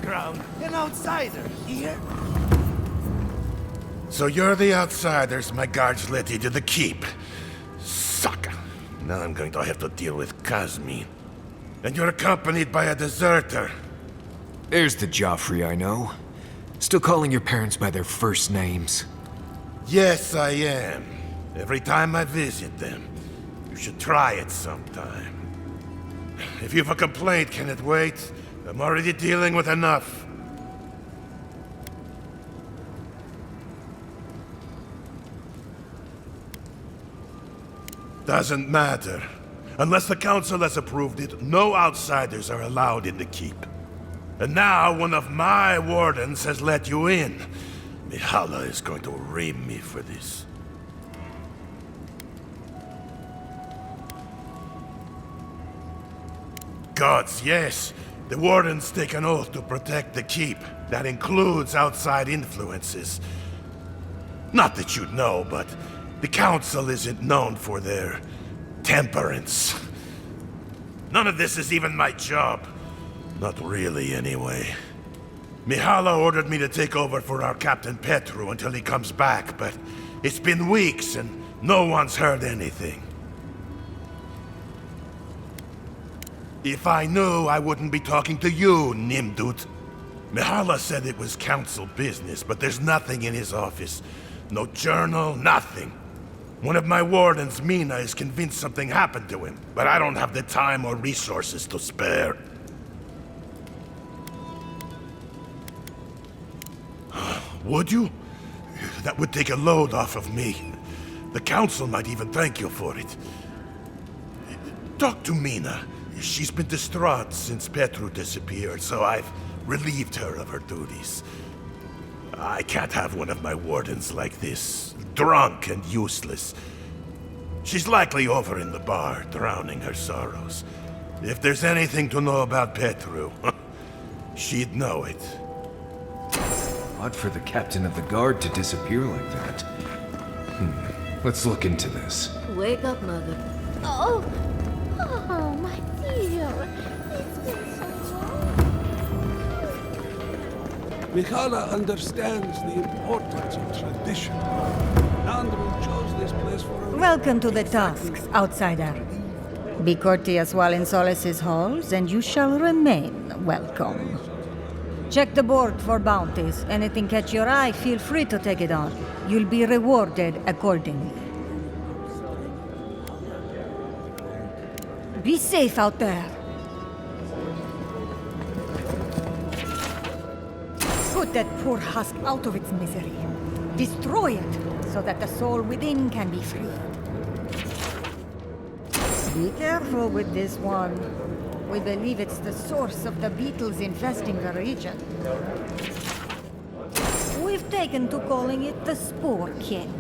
underground, an outsider here. So you're the outsiders my guards led you to the keep. Sucker. Now I'm going to have to deal with Kazmin. And you're accompanied by a deserter. There's the Joffrey I know. Still calling your parents by their first names. Yes, I am. Every time I visit them. You should try it sometime. If you have a complaint, can it wait? I'm already dealing with enough. Doesn't matter. Unless the council has approved it, no outsiders are allowed in the keep. And now one of my wardens has let you in. Mihala is going to ream me for this. Gods, yes. The wardens take an oath to protect the keep. That includes outside influences. Not that you'd know, but the council isn't known for their temperance. None of this is even my job. Not really, anyway. Mihala ordered me to take over for our Captain Petru until he comes back, but it's been weeks and no one's heard anything. If I knew, I wouldn't be talking to you, Nimdut. Mihala said it was council business, but there's nothing in his office. No journal, nothing. One of my wardens, Mina, is convinced something happened to him, but I don't have the time or resources to spare. Would you? That would take a load off of me. The council might even thank you for it. Talk to Mina. She's been distraught since Petru disappeared, so I've relieved her of her duties. I can't have one of my wardens like this, drunk and useless. She's likely over in the bar, drowning her sorrows. If there's anything to know about Petru, she'd know it. Odd for the captain of the guard to disappear like that. Let's look into this. Wake up, mother. Oh, my dear. It's been so long. Mikhala understands the importance of tradition. Andrew chose this place for a Welcome to the tasks, outsider. Be courteous while in Solace's halls, and you shall remain welcome. Check the board for bounties. Anything catch your eye, feel free to take it on. You'll be rewarded accordingly. Be safe out there. Put that poor husk out of its misery. Destroy it, so that the soul within can be freed. Be careful with this one. We believe it's the source of the beetles infesting the region. We've taken to calling it the Spore King.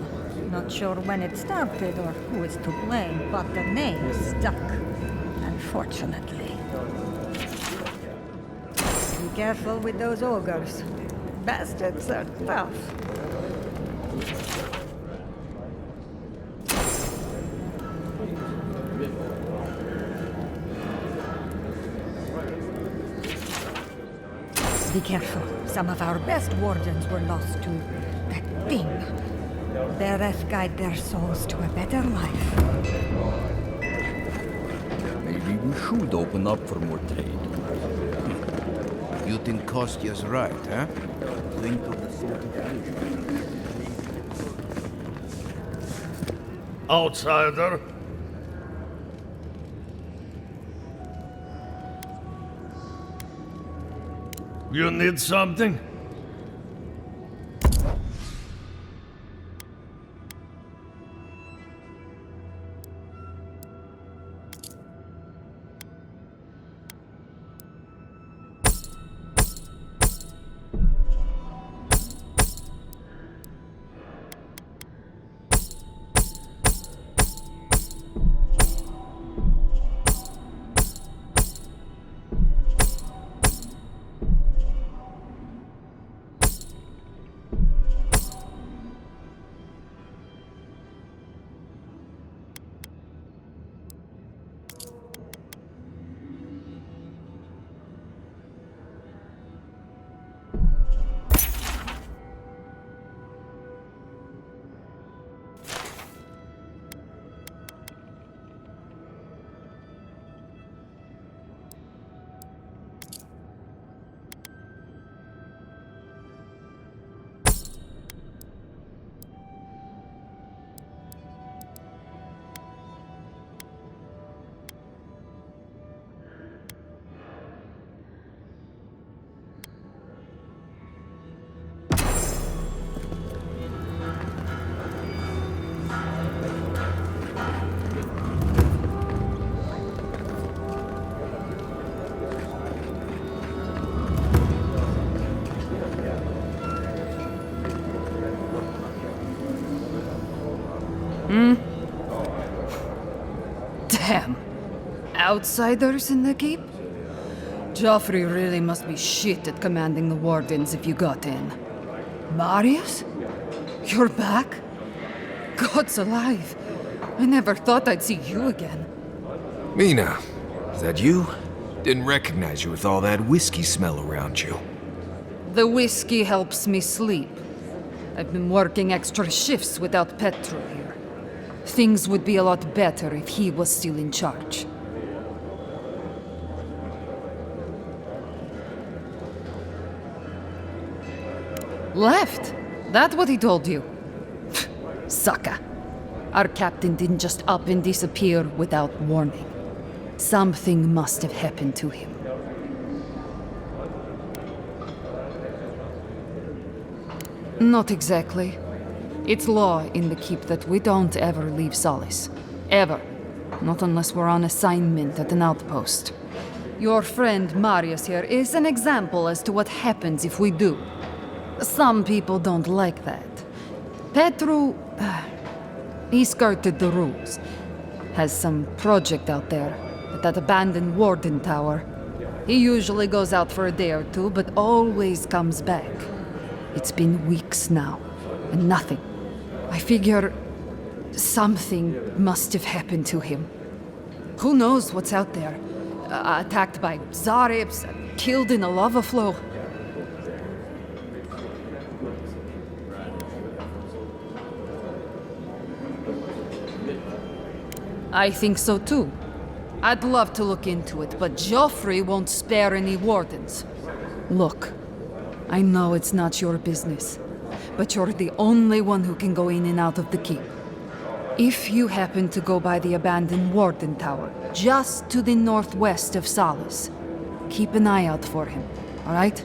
Not sure when it started or who is to blame, but the name stuck. Unfortunately. Be careful with those ogres. Bastards are tough. Be careful. Some of our best wardens were lost to that thing. Bereth guide their souls to a better life. Maybe we should open up for more trade. You think Kostya's right, huh? Think of the sort of Outsider. You need something? Damn. Outsiders in the keep? Joffrey really must be shit at commanding the wardens if you got in. Marius? You're back? God's alive. I never thought I'd see you again. Mina, is that you? Didn't recognize you with all that whiskey smell around you. The whiskey helps me sleep. I've been working extra shifts without Petru here. Things would be a lot better if he was still in charge. Left? That what he told you? Sucker. Our captain didn't just up and disappear without warning. Something must have happened to him. Not exactly. It's law in the keep that we don't ever leave Solace. Ever. Not unless we're on assignment at an outpost. Your friend Marius here is an example as to what happens if we do. Some people don't like that. Petru... he skirted the rules. Has some project out there at that abandoned warden tower. He usually goes out for a day or two, but always comes back. It's been weeks now, and nothing. I figure something must have happened to him. Who knows what's out there? Attacked by Zarips, killed in a lava flow. I think so too. I'd love to look into it, but Joffrey won't spare any wardens. Look, I know it's not your business, but you're the only one who can go in and out of the keep. If you happen to go by the abandoned warden tower, just to the northwest of Solace, keep an eye out for him, all right?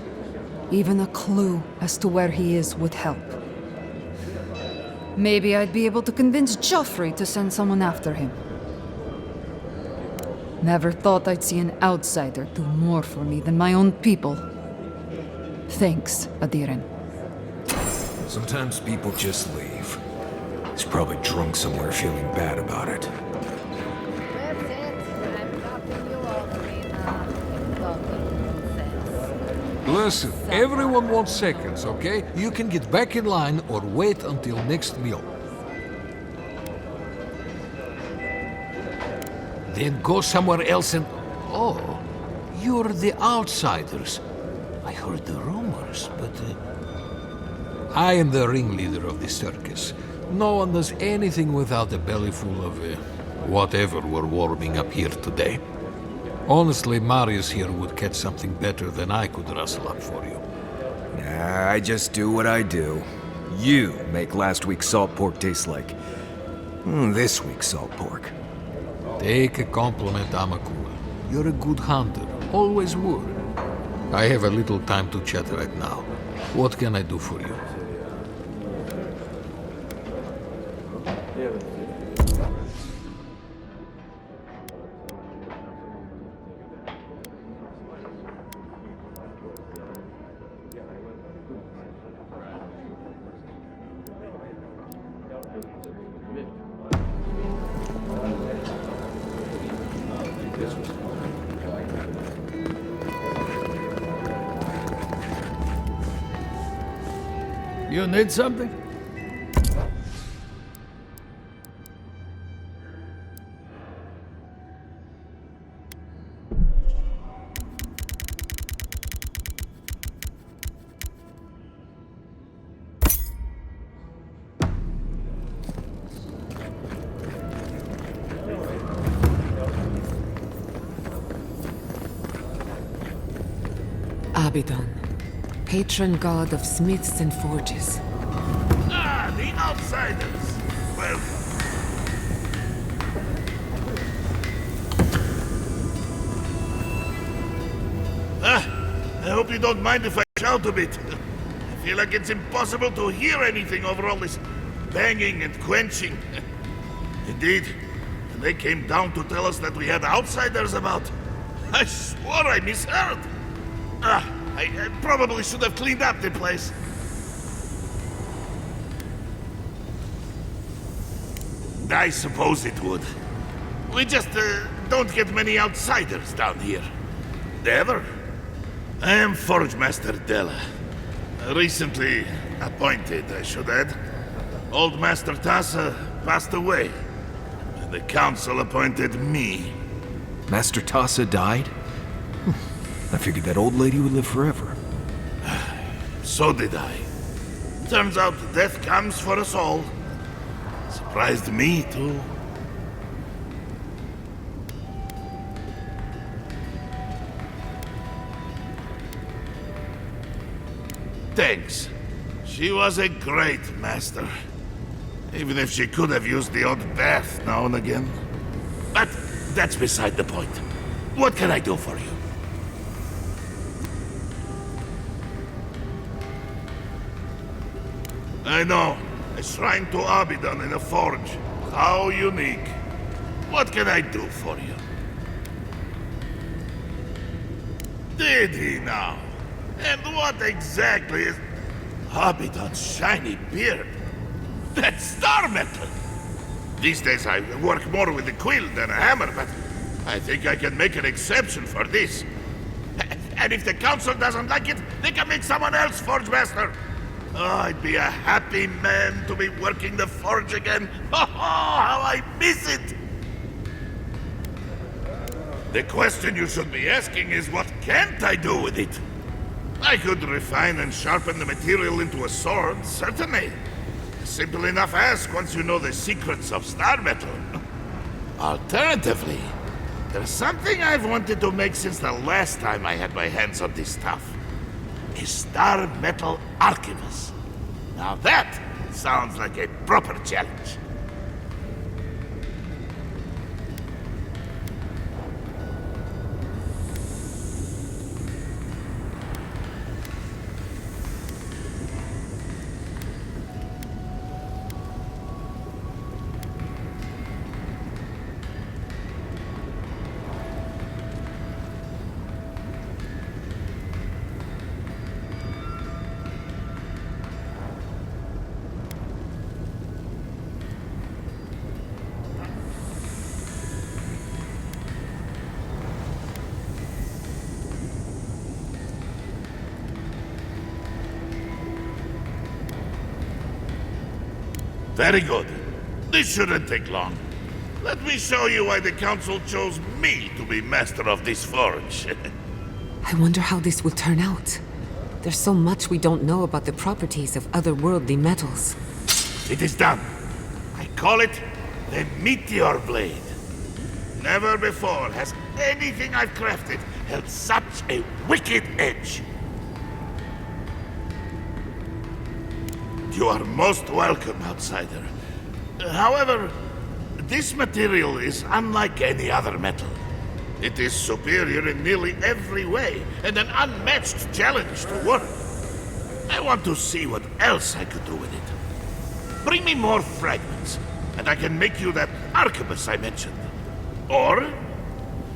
Even a clue as to where he is would help. Maybe I'd be able to convince Joffrey to send someone after him. Never thought I'd see an outsider do more for me than my own people. Thanks, Adiren. Sometimes people just leave. He's probably drunk somewhere feeling bad about it. That's it. I'm dropping you off, Mina. Talking nonsense. Listen, everyone wants seconds, okay? You can get back in line or wait until next meal. Then go somewhere else and... Oh, you're the outsiders. I heard the rumors, but... I am the ringleader of the circus. No one does anything without a belly full of... whatever we're warming up here today. Honestly, Marius here would catch something better than I could rustle up for you. Nah, I just do what I do. You make last week's salt pork taste like... this week's salt pork. Take a compliment, Amakula. You're a good hunter. Always were. I have a little time to chat right now. What can I do for you? You need something? Abaddon, patron god of smiths and forges. Ah, the outsiders. Well, I hope you don't mind if I shout a bit. I feel like it's impossible to hear anything over all this banging and quenching. Indeed, when they came down to tell us that we had outsiders about, I swore I misheard. I probably should have cleaned up the place. I suppose it would. We just don't get many outsiders down here. Ever? I am Forge Master Della. Recently appointed, I should add. Old Master Tassa passed away. The council appointed me. Master Tassa died? I figured that old lady would live forever. So did I. Turns out death comes for us all. Surprised me, too. Thanks. She was a great master. Even if she could have used the odd bath now and again. But that's beside the point. What can I do for you? I know. A shrine to Abidan in a forge. How unique. What can I do for you? Did he now? And what exactly is Abidan's shiny beard? That's star metal! These days I work more with a quill than a hammer, but I think I can make an exception for this. And if the council doesn't like it, they can make someone else Forge Master. Oh, I'd be a happy man to be working the forge again. Oh, how I miss it! The question you should be asking is, what can't I do with it? I could refine and sharpen the material into a sword, certainly. Simple enough ask once you know the secrets of star metal. Alternatively, there's something I've wanted to make since the last time I had my hands on this stuff. A star metal archivist. Now that sounds like a proper challenge. Very good. This shouldn't take long. Let me show you why the council chose me to be master of this forge. I wonder how this will turn out. There's so much we don't know about the properties of otherworldly metals. It is done. I call it the Meteor Blade. Never before has anything I've crafted held such a wicked edge. You are most welcome, outsider. However, this material is unlike any other metal. It is superior in nearly every way, and an unmatched challenge to work. I want to see what else I could do with it. Bring me more fragments, and I can make you that arquebus I mentioned. Or,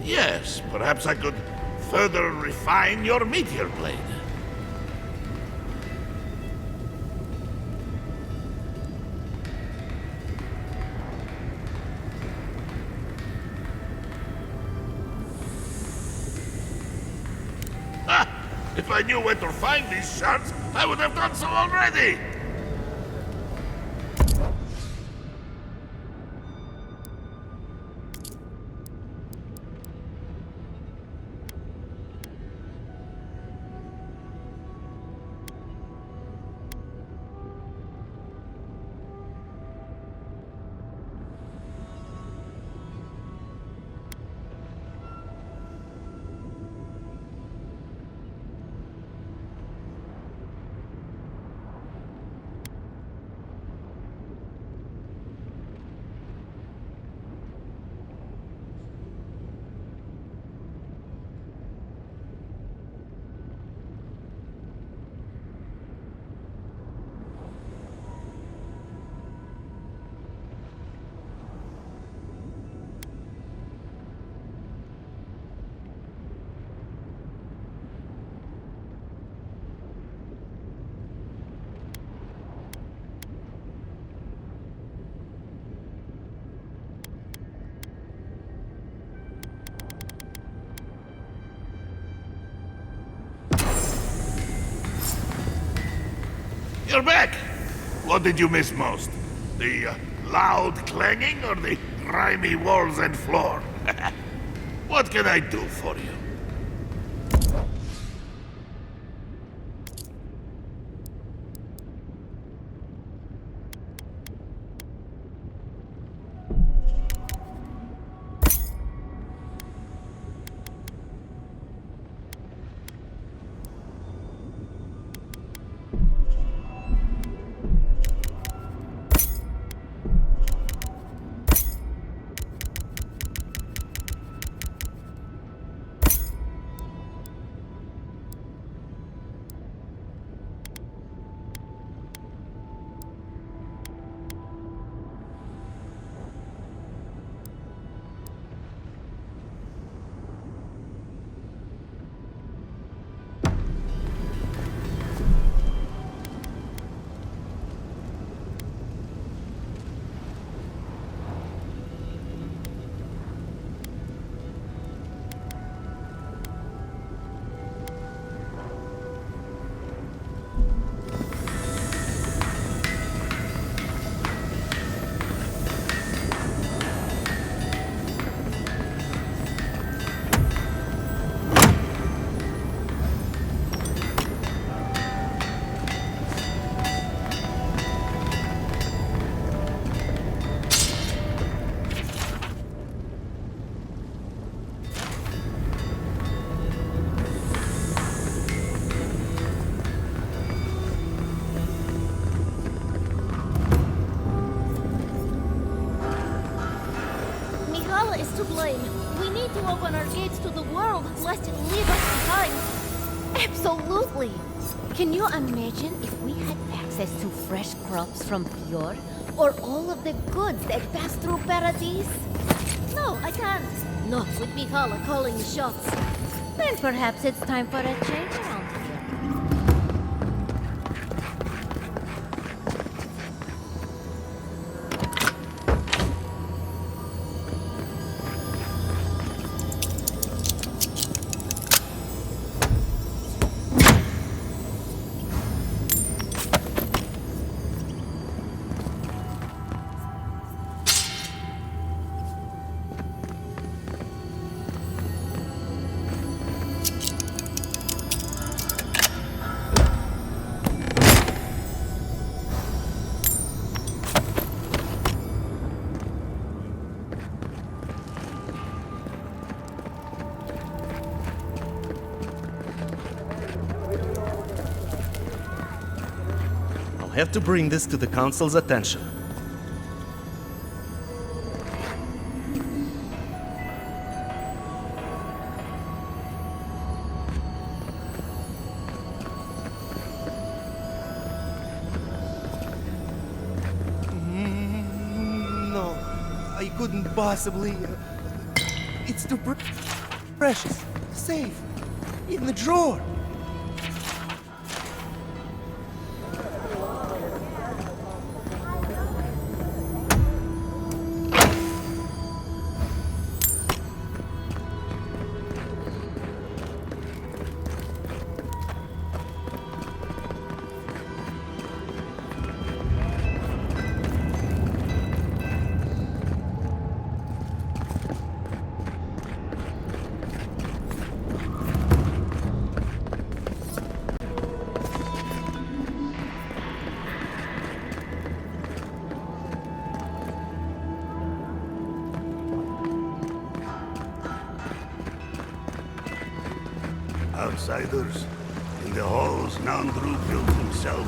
yes, perhaps I could further refine your meteor blade. If I knew where to find these shards, I would have done so already! You're back! What did you miss most? The loud clanging or the grimy walls and floor? What can I do for you? Is to blame. We need to open our gates to the world, lest it leave us behind. Absolutely. Can you imagine if we had access to fresh crops from Fjord, or all of the goods that pass through Paradise? No, I can't. Not with Mihala calling the shots. Then perhaps it's time for a change around here. I have to bring this to the Council's attention. No, I couldn't possibly. It's too precious. Safe. In the drawer. Outsiders, in the halls Nandru built himself.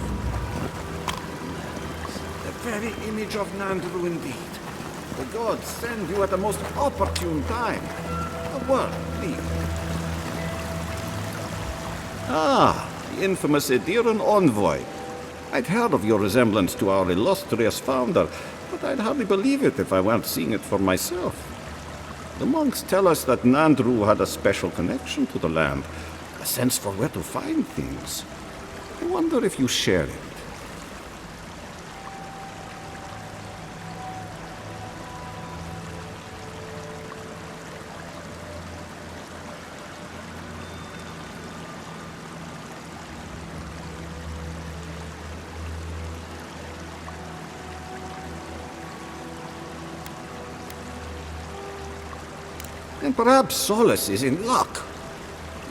The very image of Nandru indeed. The gods send you at the most opportune time. A word, please. Ah, the infamous Ediran envoy. I'd heard of your resemblance to our illustrious founder, but I'd hardly believe it if I weren't seeing it for myself. The monks tell us that Nandru had a special connection to the land, a sense for where to find things. I wonder if you share it. And perhaps Solace is in luck.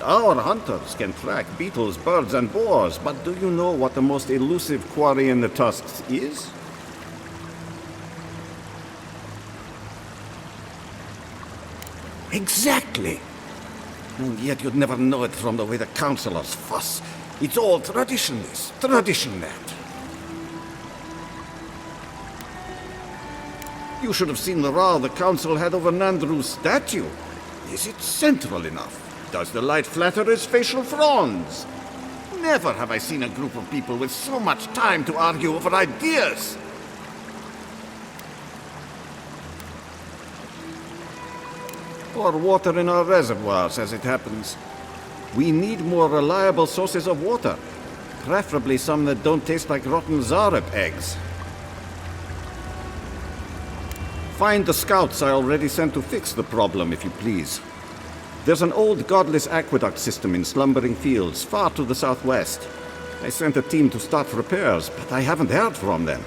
Our hunters can track beetles, birds, and boars, but do you know what the most elusive quarry in the tusks is? Exactly! And yet you'd never know it from the way the councillors fuss. It's all traditionalist, tradition that. You should have seen the row the council had over Nandru's statue. Is it central enough? Does the light flatter his facial fronds? Never have I seen a group of people with so much time to argue over ideas. Or water in our reservoirs, as it happens. We need more reliable sources of water. Preferably some that don't taste like rotten Zarep eggs. Find the scouts I already sent to fix the problem, if you please. There's an old godless aqueduct system in slumbering fields, far to the southwest. I sent a team to start repairs, but I haven't heard from them.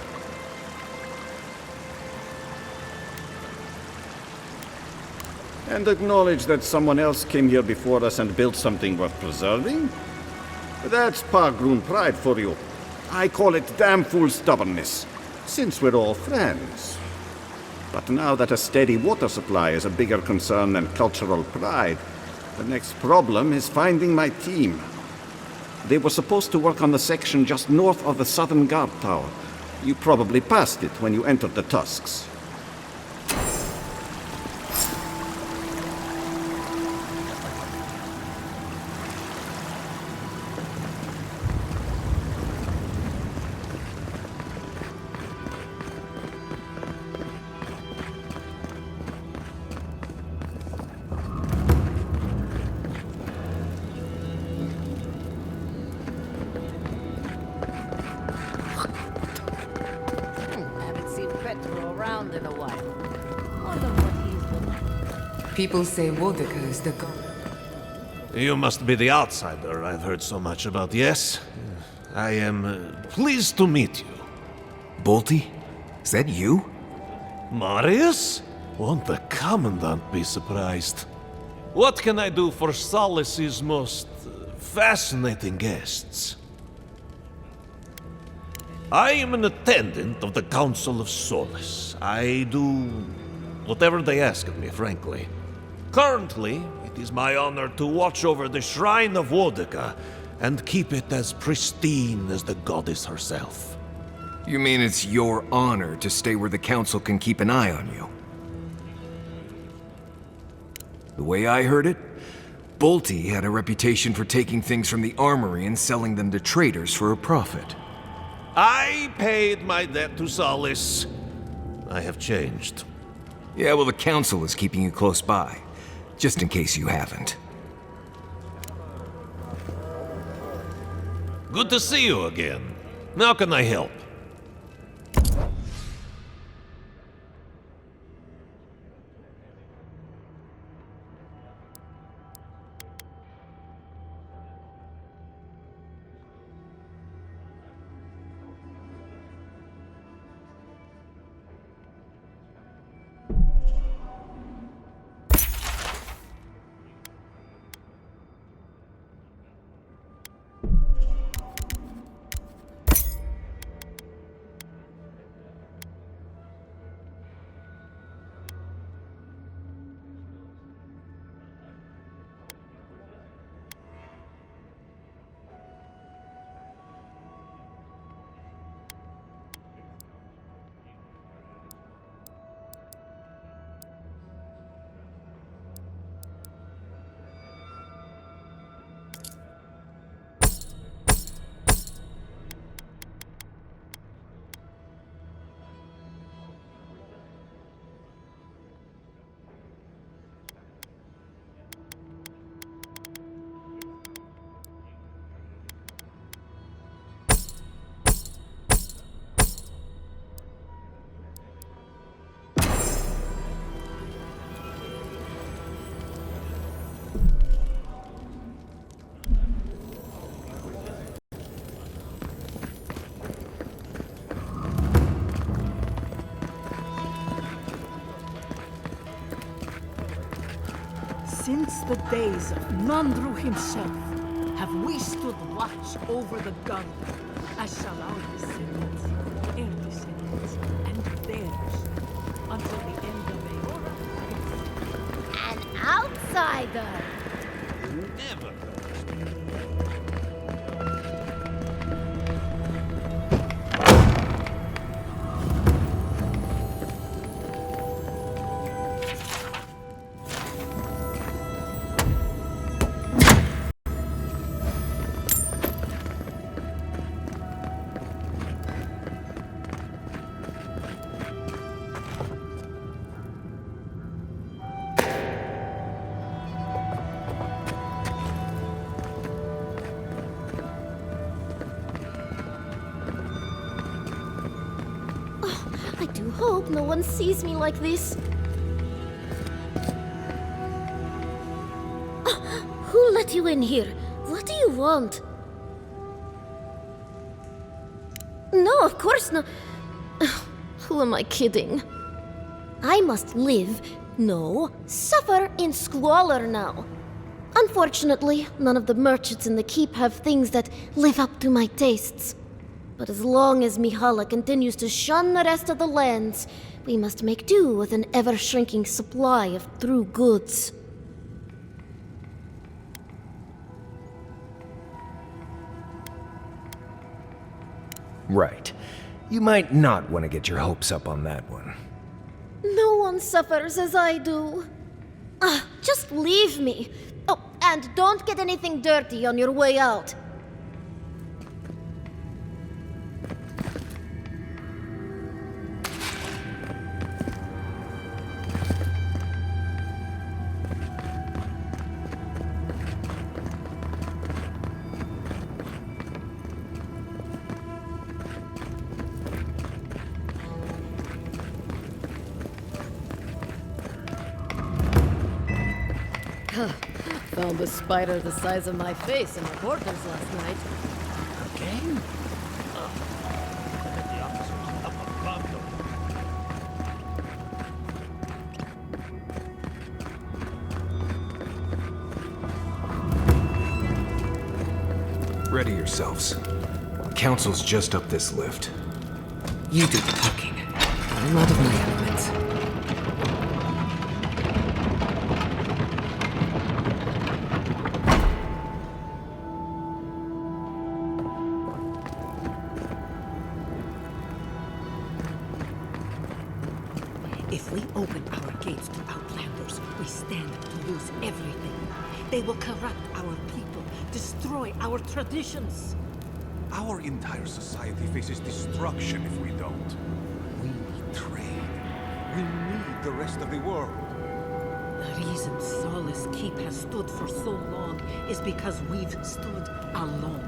And acknowledge that someone else came here before us and built something worth preserving? That's Pargroon pride for you. I call it damn fool stubbornness, since we're all friends. But now that a steady water supply is a bigger concern than cultural pride, the next problem is finding my team. They were supposed to work on the section just north of the southern guard tower. You probably passed it when you entered the Tusks. Haven't seen Petro around in a while. Wonder what he's looking. People say Wodeka is the god. You must be the outsider I've heard so much about, yes? I am pleased to meet you. Bolty? Is that you? Marius? Won't the Commandant be surprised? What can I do for Solace's most fascinating guests? I am an attendant of the Council of Solace. I do whatever they ask of me, frankly. Currently, it is my honor to watch over the Shrine of Wodeka and keep it as pristine as the goddess herself. You mean it's your honor to stay where the council can keep an eye on you? The way I heard it, Bolty had a reputation for taking things from the armory and selling them to traders for a profit. I paid my debt to Solace. I have changed. Yeah, well, the council is keeping you close by, just in case you haven't. Good to see you again. How can I help? Since the days of Nandru himself, have we stood watch over the gun, as shall our descendants, their descendants, and theirs, until the end of An outsider! Never. I do hope no one sees me like this. Who let you in here? What do you want? No, of course not. Who am I kidding? I must live, no, suffer in squalor now. Unfortunately, none of the merchants in the keep have things that live up to my tastes. But as long as Mihala continues to shun the rest of the lands, we must make do with an ever-shrinking supply of true goods. Right. You might not want to get your hopes up on that one. No one suffers as I do. Just leave me. Oh, and don't get anything dirty on your way out. Found a spider the size of my face in my quarters last night. Again? Ready yourselves. The council's just up this lift. You do the talking. I'm out of my element. If we open our gates to outlanders, we stand to lose everything. They will corrupt our people, destroy our traditions. Our entire society faces destruction if we don't. We need trade. We need the rest of the world. The reason Solace Keep has stood for so long is because we've stood alone.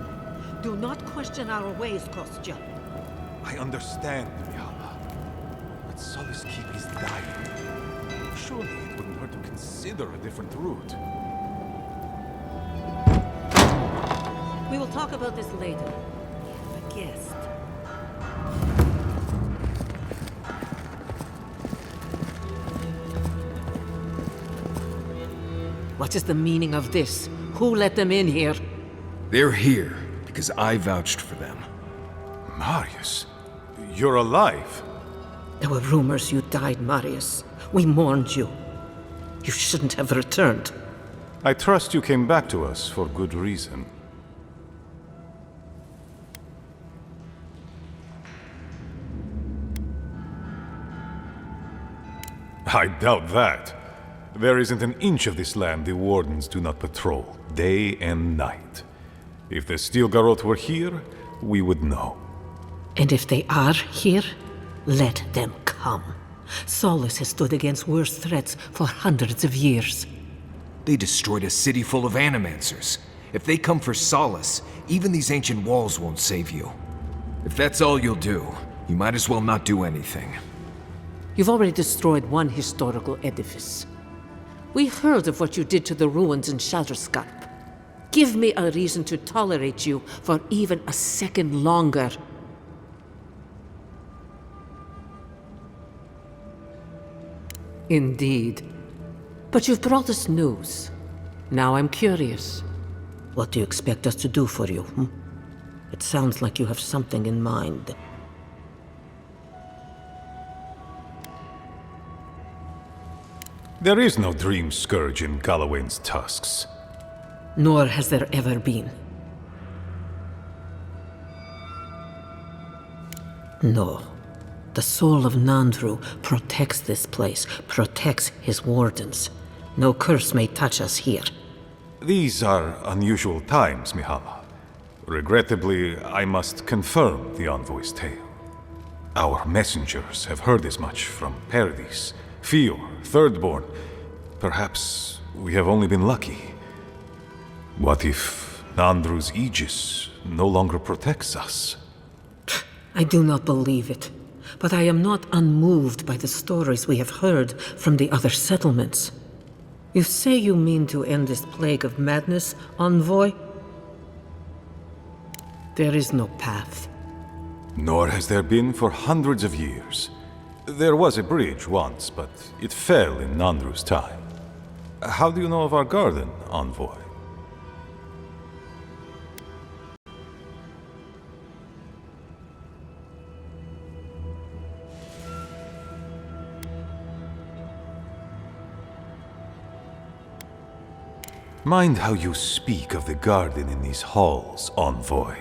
Do not question our ways, Kostya. I understand, Mihala. But Solace Keep is dying. Surely it wouldn't hurt to consider a different route. We will talk about this later. A guest. What is the meaning of this? Who let them in here? They're here because I vouched for them. Marius, you're alive. There were rumors you died, Marius. We mourned you. You shouldn't have returned. I trust you came back to us for good reason. I doubt that. There isn't an inch of this land the Wardens do not patrol, day and night. If the Stilgarroth were here, we would know. And if they are here, let them come. Solace has stood against worse threats for hundreds of years. They destroyed a city full of animancers. If they come for Solace, even these ancient walls won't save you. If that's all you'll do, you might as well not do anything. You've already destroyed one historical edifice. We heard of what you did to the ruins in Shatterscarp. Give me a reason to tolerate you for even a second longer. Indeed. But you've brought us news. Now I'm curious. What do you expect us to do for you, It sounds like you have something in mind. There is no dream scourge in Galawain's tusks. Nor has there ever been. No. The soul of Nandru protects this place, protects his wardens. No curse may touch us here. These are unusual times, Mihala. Regrettably, I must confirm the envoy's tale. Our messengers have heard as much from Paradis, Fior, Thirdborn. Perhaps we have only been lucky. What if Nandru's aegis no longer protects us? I do not believe it. But I am not unmoved by the stories we have heard from the other settlements. You say you mean to end this plague of madness, envoy? There is no path. Nor has there been for hundreds of years. There was a bridge once, but it fell in Nandru's time. How do you know of our garden, envoy? Mind how you speak of the garden in these halls, envoy.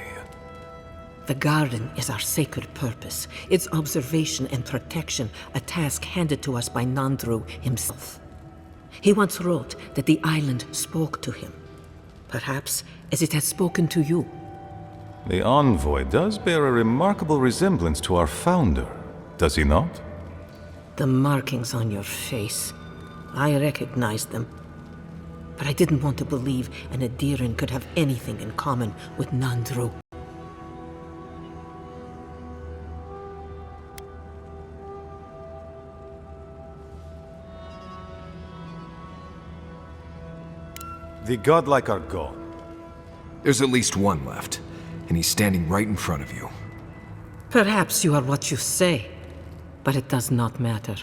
The garden is our sacred purpose, its observation and protection, a task handed to us by Nandru himself. He once wrote that the island spoke to him, perhaps as it has spoken to you. The envoy does bear a remarkable resemblance to our founder, does he not? The markings on your face, I recognized them. But I didn't want to believe an Adiran could have anything in common with Nandru. The godlike are gone. There's at least one left, and he's standing right in front of you. Perhaps you are what you say, but it does not matter.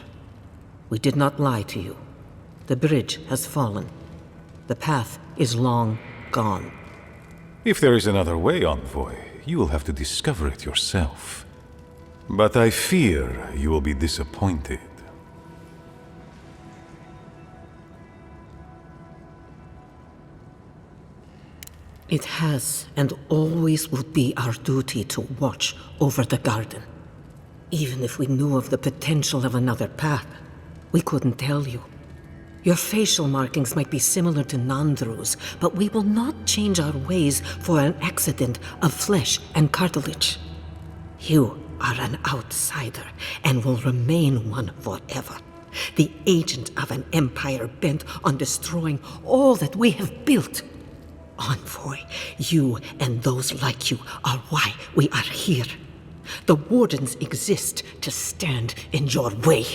We did not lie to you. The bridge has fallen. The path is long gone. If there is another way, envoy, you will have to discover it yourself. But I fear you will be disappointed. It has and always will be our duty to watch over the garden. Even if we knew of the potential of another path, we couldn't tell you. Your facial markings might be similar to Nandru's, but we will not change our ways for an accident of flesh and cartilage. You are an outsider and will remain one forever. The agent of an empire bent on destroying all that we have built. Envoy, you and those like you are why we are here. The Wardens exist to stand in your way.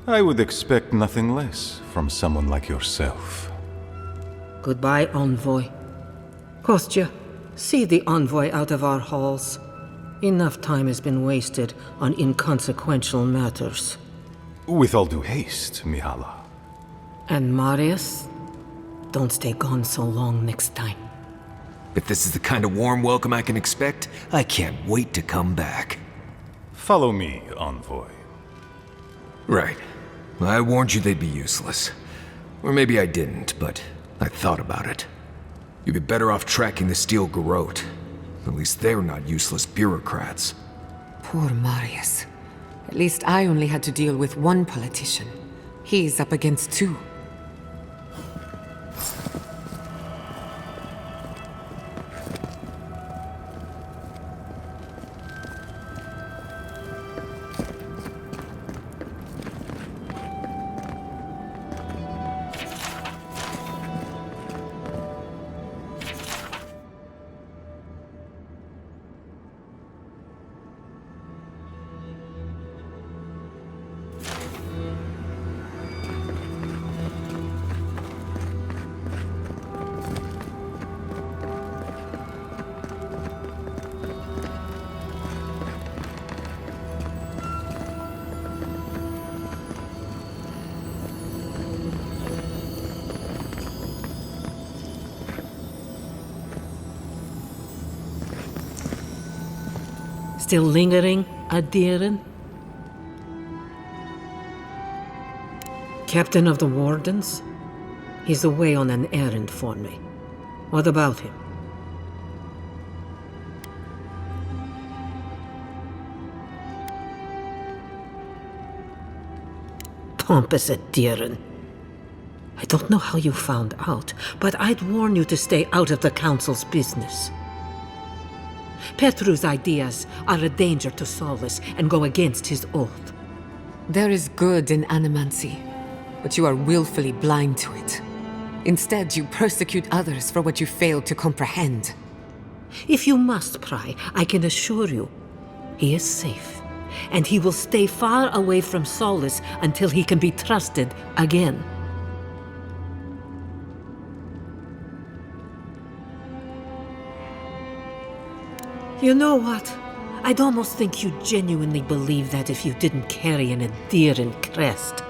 I would expect nothing less from someone like yourself. Goodbye, Envoy. Kostya, see the Envoy out of our halls. Enough time has been wasted on inconsequential matters. With all due haste, Mihala. And Marius? Don't stay gone so long next time. If this is the kind of warm welcome I can expect, I can't wait to come back. Follow me, Envoy. Right. I warned you they'd be useless. Or maybe I didn't, but I thought about it. You'd be better off tracking the Steel Garrote. At least they're not useless bureaucrats. Poor Marius. At least I only had to deal with one politician. He's up against two. Still lingering, Adirin? Captain of the Wardens? He's away on an errand for me. What about him? Pompous Adirin. I don't know how you found out, but I'd warn you to stay out of the Council's business. Petru's ideas are a danger to Solus and go against his oath. There is good in animancy, but you are willfully blind to it. Instead, you persecute others for what you failed to comprehend. If you must pry, I can assure you, he is safe, and he will stay far away from Solus until he can be trusted again. You know what? I'd almost think you genuinely believe that if you didn't carry an Adirin crest.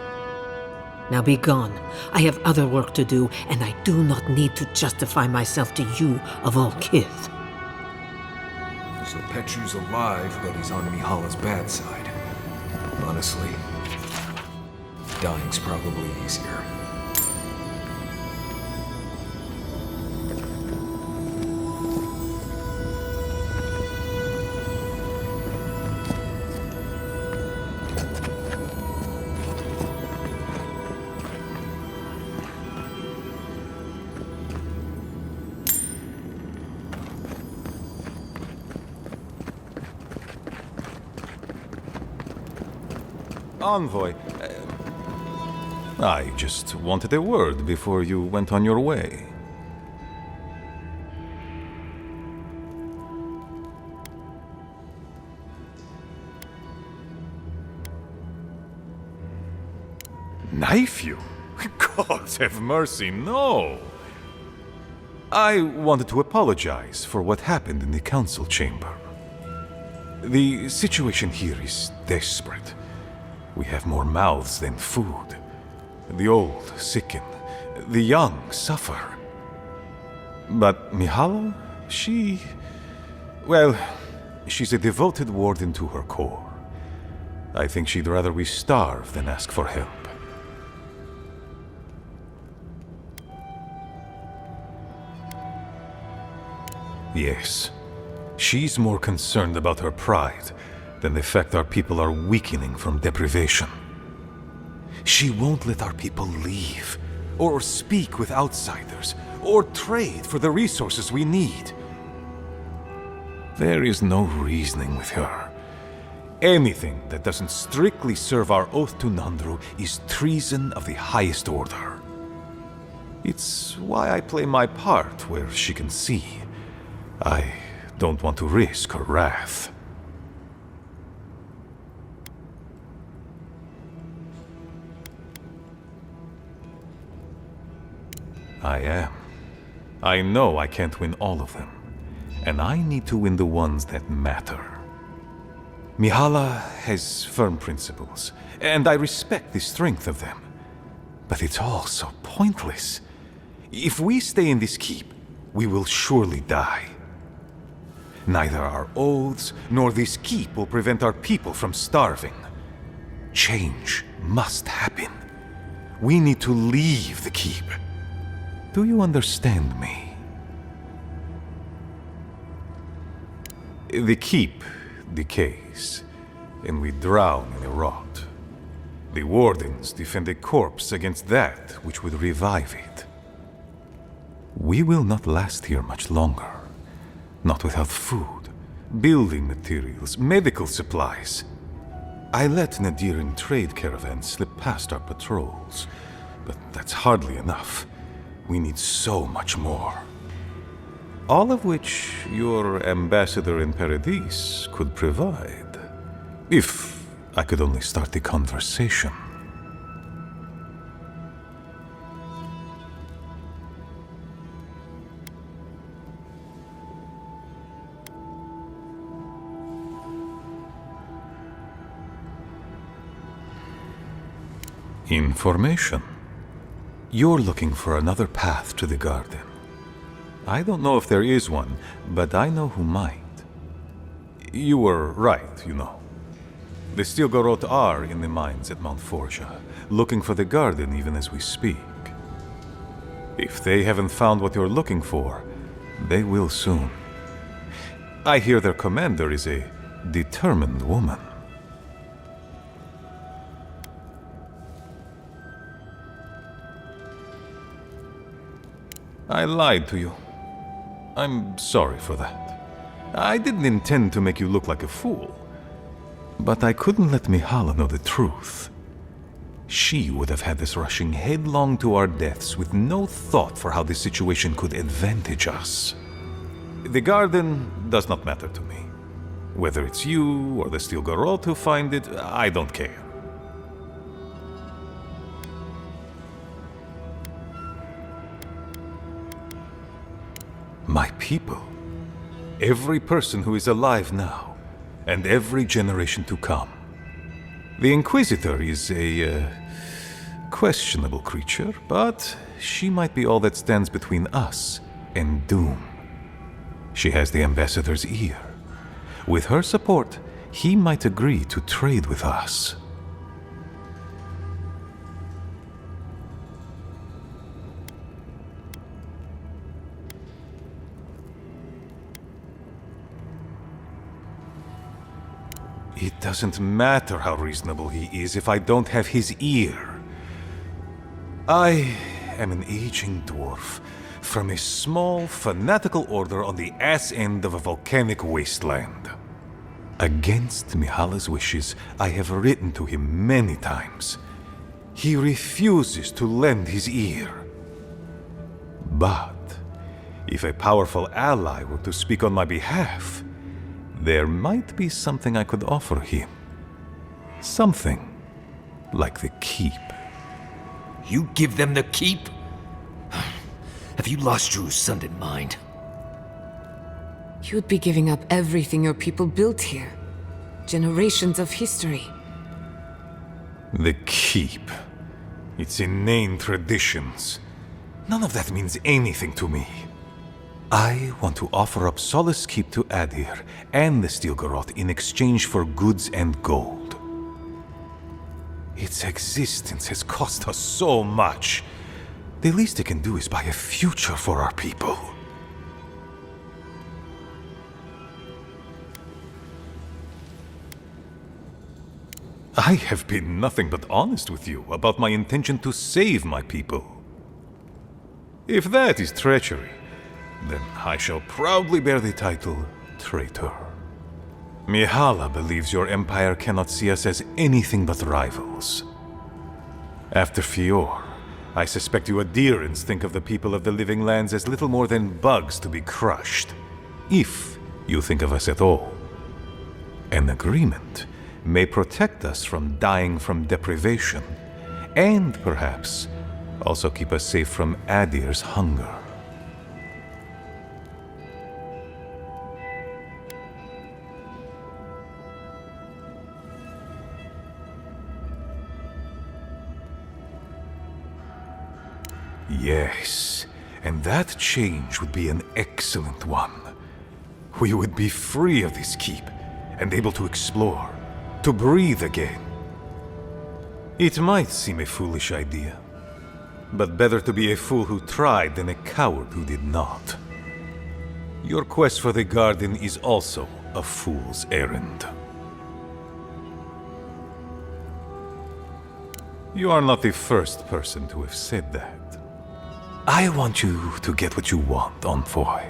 Now be gone. I have other work to do, and I do not need to justify myself to you of all kith. So Petru's alive, but he's on Mihala's bad side. Honestly, dying's probably easier. Envoy, I just wanted a word before you went on your way. Knife you? God have mercy, no! I wanted to apologize for what happened in the council chamber. The situation here is desperate. We have more mouths than food. The old sicken, the young suffer. But Mihala, well, she's a devoted warden to her core. I think she'd rather we starve than ask for help. Yes, she's more concerned about her pride than the fact our people are weakening from deprivation. She won't let our people leave, or speak with outsiders, or trade for the resources we need. There is no reasoning with her. Anything that doesn't strictly serve our oath to Nandru is treason of the highest order. It's why I play my part where she can see. I don't want to risk her wrath. I am. I know I can't win all of them, and I need to win the ones that matter. Mihala has firm principles, and I respect the strength of them. But it's all so pointless. If we stay in this keep, we will surely die. Neither our oaths nor this keep will prevent our people from starving. Change must happen. We need to leave the keep. Do you understand me? The keep decays, and we drown in a rot. The wardens defend a corpse against that which would revive it. We will not last here much longer. Not without food, building materials, medical supplies. I let Nadiran trade caravans slip past our patrols, but that's hardly enough. We need so much more. All of which your ambassador in Paradis could provide. If I could only start the conversation. Information. You're looking for another path to the garden. I don't know if there is one, but I know who might. You were right, you know. The Stilgarot are in the mines at Mount Forja, looking for the garden even as we speak. If they haven't found what you're looking for, they will soon. I hear their commander is a determined woman. I lied to you. I'm sorry for that. I didn't intend to make you look like a fool. But I couldn't let Mihala know the truth. She would have had us rushing headlong to our deaths with no thought for how this situation could advantage us. The garden does not matter to me. Whether it's you or the Stilgarot who find it, I don't care. My people. Every person who is alive now, and every generation to come. The Inquisitor is a questionable creature, but she might be all that stands between us and doom. She has the Ambassador's ear. With her support, he might agree to trade with us. It doesn't matter how reasonable he is if I don't have his ear. I am an aging dwarf from a small, fanatical order on the ass end of a volcanic wasteland. Against Mihala's wishes, I have written to him many times. He refuses to lend his ear. But if a powerful ally were to speak on my behalf, there might be something I could offer him. Something like the keep. You give them the keep? Have you lost your Sundan mind? You'd be giving up everything your people built here. Generations of history. The keep. Its inane traditions. None of that means anything to me. I want to offer up Solace Keep to Adir and the Stilgarot in exchange for goods and gold. Its existence has cost us so much. The least it can do is buy a future for our people. I have been nothing but honest with you about my intention to save my people. If that is treachery, then I shall proudly bear the title Traitor. Mihala believes your empire cannot see us as anything but rivals. After Fior, I suspect you Adirans think of the people of the Living Lands as little more than bugs to be crushed. If you think of us at all. An agreement may protect us from dying from deprivation, and perhaps also keep us safe from Adir's hunger. Yes, and that change would be an excellent one. We would be free of this keep, and able to explore, to breathe again. It might seem a foolish idea, but better to be a fool who tried than a coward who did not. Your quest for the garden is also a fool's errand. You are not the first person to have said that. I want you to get what you want, Envoy.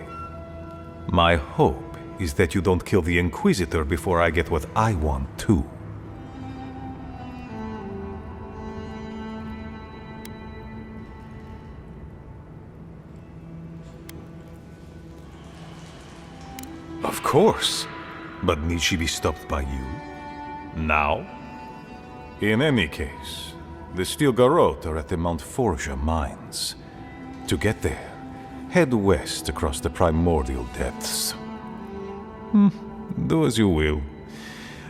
My hope is that you don't kill the Inquisitor before I get what I want too. Of course, but need she be stopped by you? Now? In any case, the Stilgarot are at the Mount Forja mines. To get there, head west across the primordial depths. Do as you will.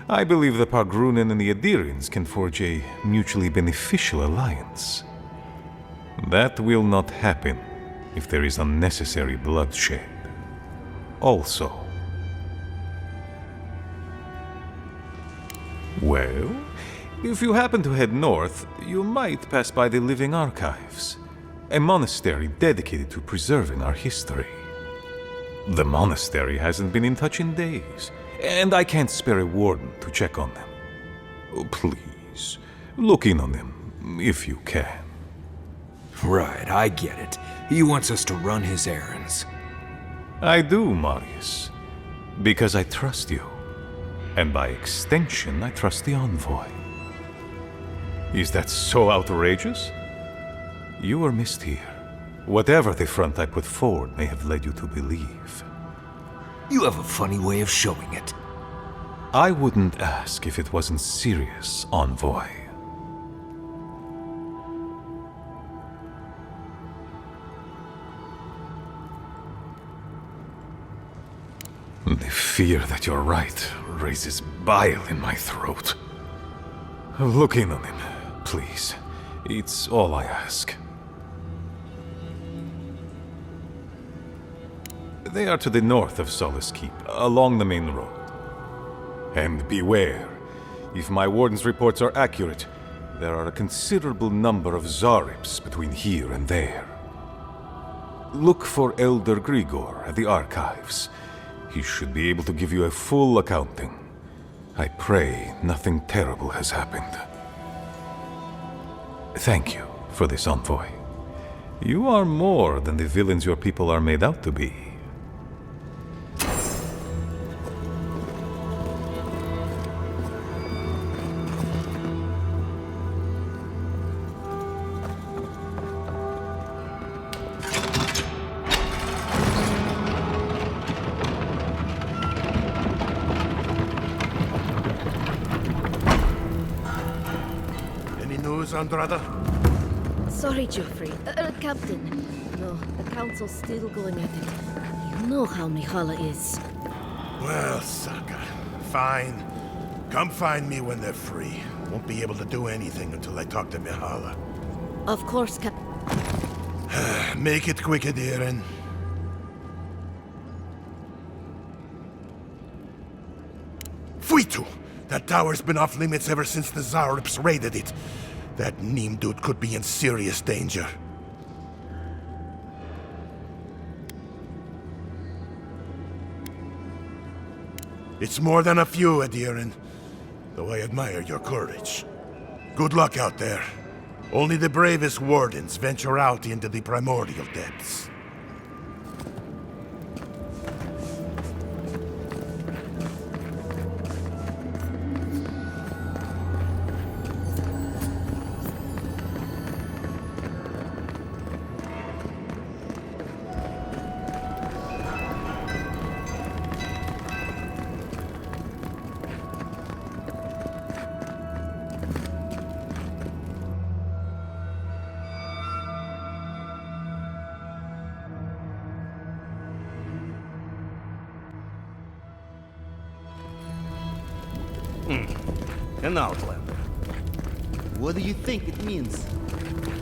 I believe the Pargrunen and the Adirans can forge a mutually beneficial alliance. That will not happen if there is unnecessary bloodshed. Also, Well, if you happen to head north, you might pass by the Living Archives, a monastery dedicated to preserving our history. The monastery hasn't been in touch in days, and I can't spare a warden to check on them. Oh, please, look in on them, if you can. Right, I get it. He wants us to run his errands. I do, Marius. Because I trust you. And by extension, I trust the envoy. Is that so outrageous? You were missed here. Whatever the front I put forward may have led you to believe. You have a funny way of showing it. I wouldn't ask if it wasn't serious, envoy. The fear that you're right raises bile in my throat. Look in on him, please. It's all I ask. They are to the north of Solace Keep, along the main road. And beware, if my warden's reports are accurate, there are a considerable number of Zarips between here and there. Look for Elder Grigor at the archives. He should be able to give you a full accounting. I pray nothing terrible has happened. Thank you for this, envoy. You are more than the villains your people are made out to be. Andrada? Sorry, Geoffrey. Captain. No, the council's still going at it. You know how Mihala is. Well, Saka, fine. Come find me when they're free. Won't be able to do anything until I talk to Mihala. Of course, Make it quick, Adirin. Fuitu! That tower's been off limits ever since the Zarips raided it. That Neem dude could be in serious danger. It's more than a few, Adirin. Though I admire your courage. Good luck out there. Only the bravest wardens venture out into the primordial depths. An outlander. What do you think it means?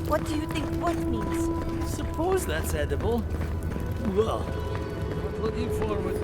What do you think what means? Suppose that's edible. Well, looking forward.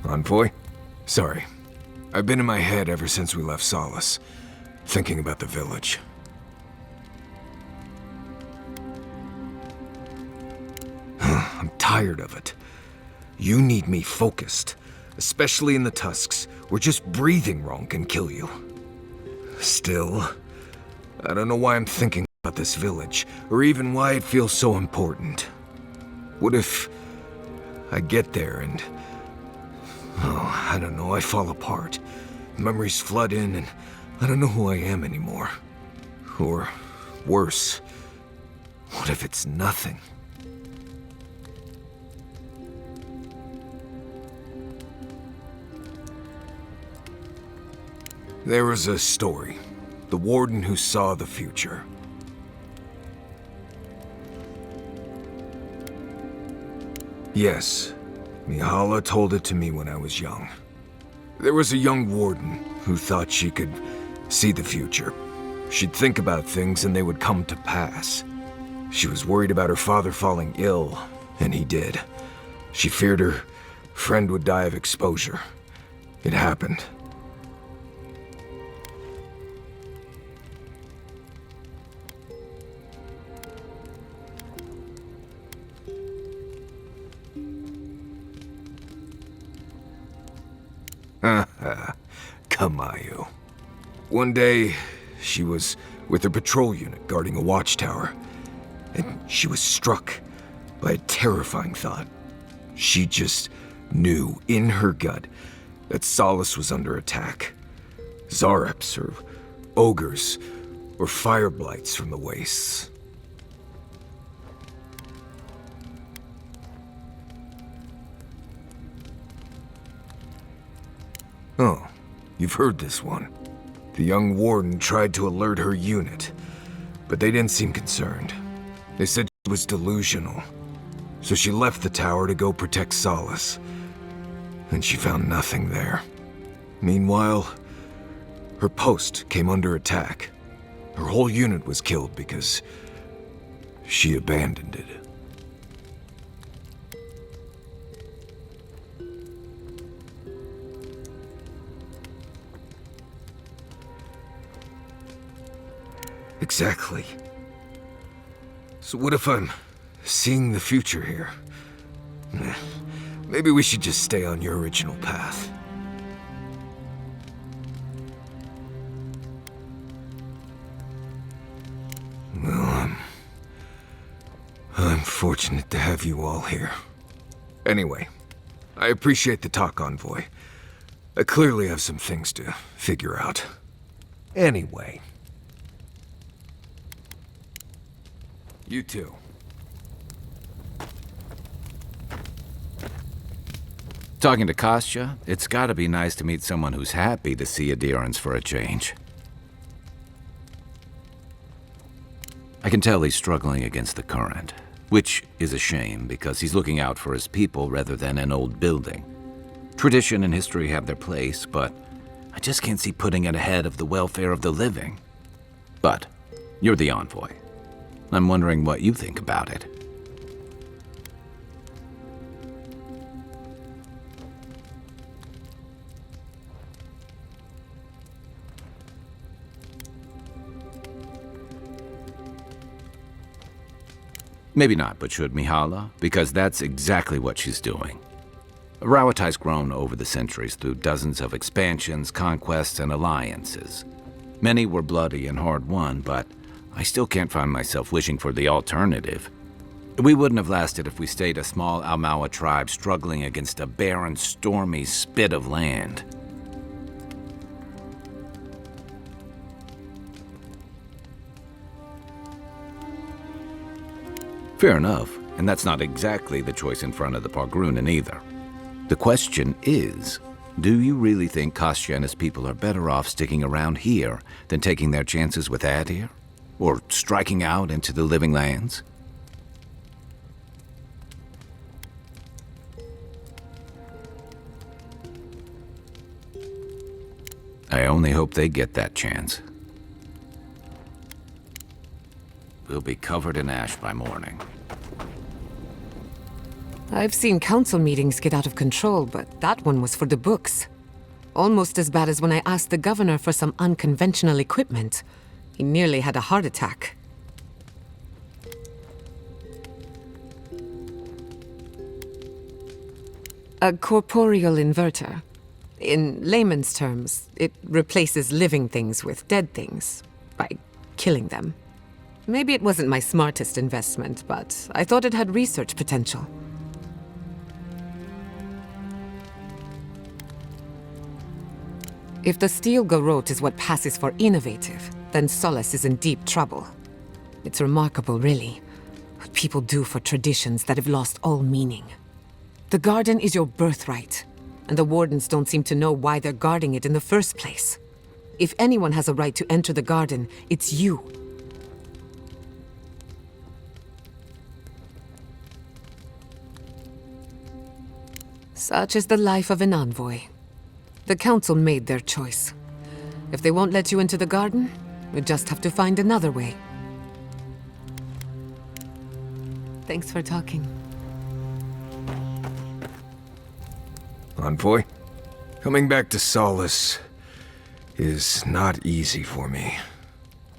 Envoy? Sorry. I've been in my head ever since we left Solace, thinking about the village. I'm tired of it. You need me focused, especially in the tusks, where just breathing wrong can kill you. Still, I don't know why I'm thinking about this village, or even why it feels so important. What if I get there and... oh, I don't know, I fall apart. Memories flood in and I don't know who I am anymore. Or worse, what if it's nothing? There was a story. The warden who saw the future. Yes, Mihala told it to me when I was young. There was a young warden who thought she could see the future. She'd think about things and they would come to pass. She was worried about her father falling ill, and he did. She feared her friend would die of exposure. It happened. Kamayu. One day, she was with her patrol unit guarding a watchtower, and she was struck by a terrifying thought. She just knew in her gut that Solace was under attack. Zareps, or ogres, or fire blights from the wastes. Oh, you've heard this one. The young warden tried to alert her unit, but they didn't seem concerned. They said she was delusional, so she left the tower to go protect Solace. And she found nothing there. Meanwhile, her post came under attack. Her whole unit was killed because she abandoned it. Exactly. So what if I'm seeing the future here? Maybe we should just stay on your original path. Well, I'm fortunate to have you all here. Anyway, I appreciate the talk, Envoy. I clearly have some things to figure out. Anyway. You too. Talking to Kostya, it's gotta be nice to meet someone who's happy to see adherence for a change. I can tell he's struggling against the current, which is a shame because he's looking out for his people rather than an old building. Tradition and history have their place, but I just can't see putting it ahead of the welfare of the living. But you're the envoy. I'm wondering what you think about it. Maybe not, but should Mihala? Because that's exactly what she's doing. Rawatai's grown over the centuries through dozens of expansions, conquests, and alliances. Many were bloody and hard-won, but I still can't find myself wishing for the alternative. We wouldn't have lasted if we stayed a small Almawa tribe struggling against a barren, stormy spit of land. Fair enough, and that's not exactly the choice in front of the Pargrunen either. The question is, do you really think Kostya and his people are better off sticking around here than taking their chances with Adir? Or striking out into the living lands? I only hope they get that chance. We'll be covered in ash by morning. I've seen council meetings get out of control, but that one was for the books. Almost as bad as when I asked the governor for some unconventional equipment. He nearly had a heart attack. A corporeal inverter. In layman's terms, it replaces living things with dead things by killing them. Maybe it wasn't my smartest investment, but I thought it had research potential. If the steel garrote is what passes for innovative, then Solace is in deep trouble. It's remarkable, really, what people do for traditions that have lost all meaning. The garden is your birthright, and the wardens don't seem to know why they're guarding it in the first place. If anyone has a right to enter the garden, it's you. Such is the life of an envoy. The council made their choice. If they won't let you into the garden, we just have to find another way. Thanks for talking. Envoy, coming back to Solace is not easy for me.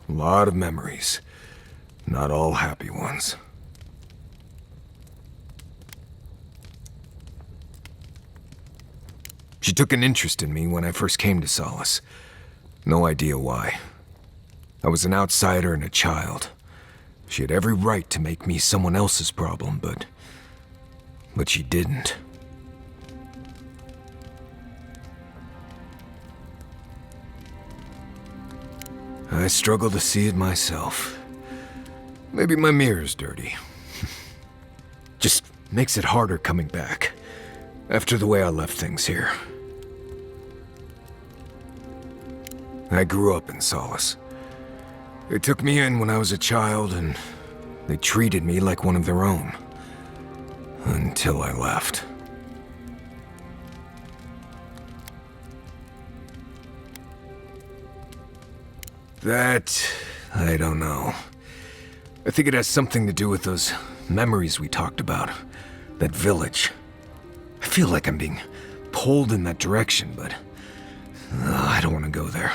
A lot of memories, not all happy ones. She took an interest in me when I first came to Solace. No idea why. I was an outsider and a child. She had every right to make me someone else's problem, but she didn't. I struggle to see it myself. Maybe my mirror's dirty. Just makes it harder coming back, after the way I left things here. I grew up in Solace. They took me in when I was a child, and they treated me like one of their own. Until I left. That, I don't know. I think it has something to do with those memories we talked about. That village. I feel like I'm being pulled in that direction, but I don't want to go there.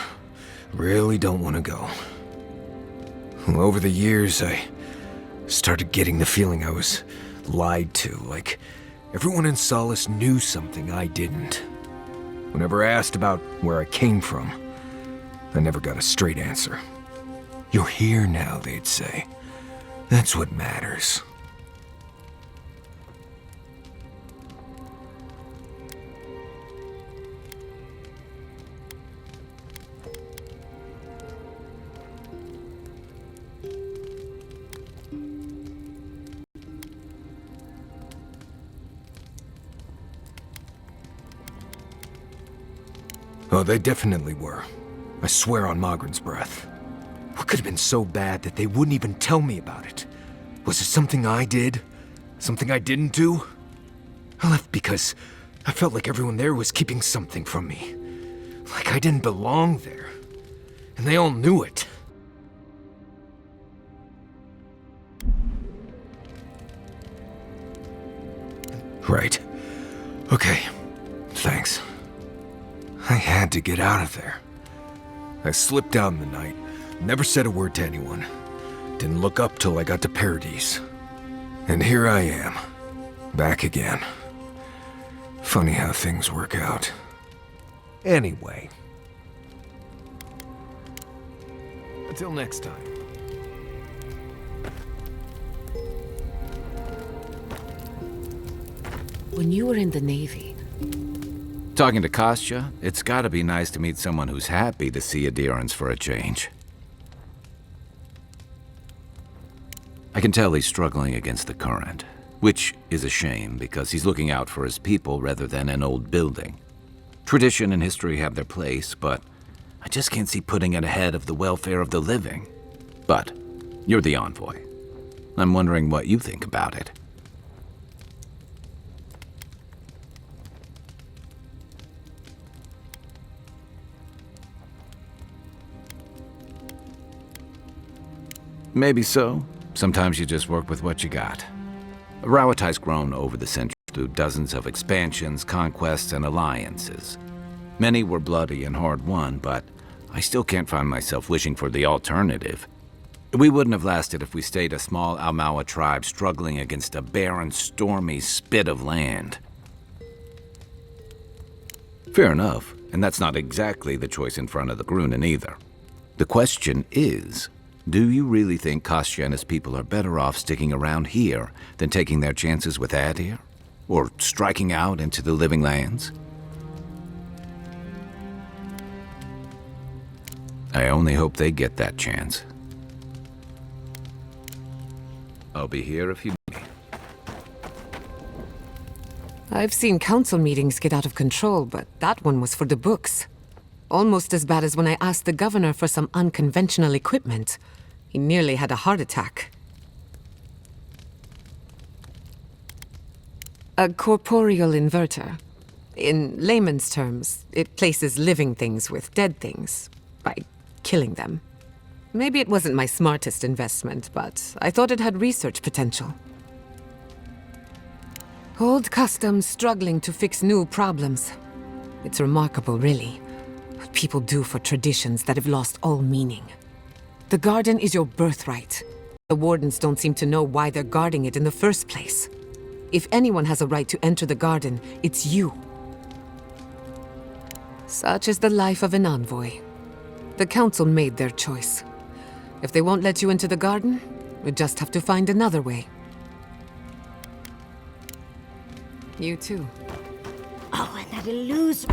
Really don't want to go. Over the years, I started getting the feeling I was lied to, like everyone in Solace knew something I didn't. Whenever I asked about where I came from, I never got a straight answer. You're here now, they'd say. That's what matters. Oh, they definitely were. I swear on Magrin's breath. What could have been so bad that they wouldn't even tell me about it? Was it something I did? Something I didn't do? I left because I felt like everyone there was keeping something from me. Like I didn't belong there. And they all knew it. Right. Okay. Thanks. I had to get out of there. I slipped out in the night, never said a word to anyone. Didn't look up till I got to Paradise. And here I am, back again. Funny how things work out. Anyway. Until next time. When you were in the Navy, Talking to Kostya, it's gotta be nice to meet someone who's happy to see adherence for a change. I can tell he's struggling against the current, which is a shame because he's looking out for his people rather than an old building. Tradition and history have their place, but I just can't see putting it ahead of the welfare of the living. But you're the envoy. I'm wondering what you think about it. Maybe so. Sometimes you just work with what you got. Rauatai's grown over the centuries through dozens of expansions, conquests, and alliances. Many were bloody and hard-won, but I still can't find myself wishing for the alternative. We wouldn't have lasted if we stayed a small Almawa tribe struggling against a barren, stormy spit of land. Fair enough, and that's not exactly the choice in front of the Grunin either. The question is, do you really think Kostya and his people are better off sticking around here than taking their chances with Adir? Or striking out into the living lands? I only hope they get that chance. I'll be here if you need me. I've seen council meetings get out of control, but that one was for the books. Almost as bad as when I asked the governor for some unconventional equipment. He nearly had a heart attack. A corporeal inverter. In layman's terms, it places living things with dead things by killing them. Maybe it wasn't my smartest investment, but I thought it had research potential. Old customs struggling to fix new problems. It's remarkable, really, what people do for traditions that have lost all meaning. The garden is your birthright. The wardens don't seem to know why they're guarding it in the first place. If anyone has a right to enter the garden, it's you. Such is the life of an envoy. The council made their choice. If they won't let you into the garden, we just have to find another way. You too. Oh, and that illusion.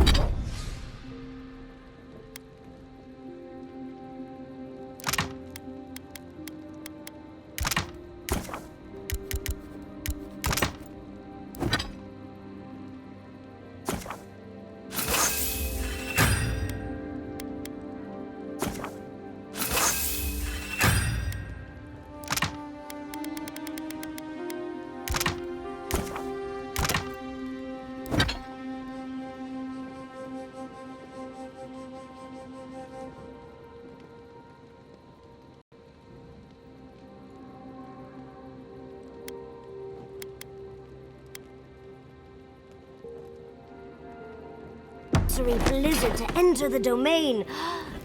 Blizzard to enter the domain.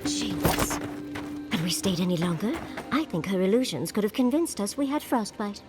Jeez. Had we stayed any longer, I think her illusions could have convinced us we had frostbite.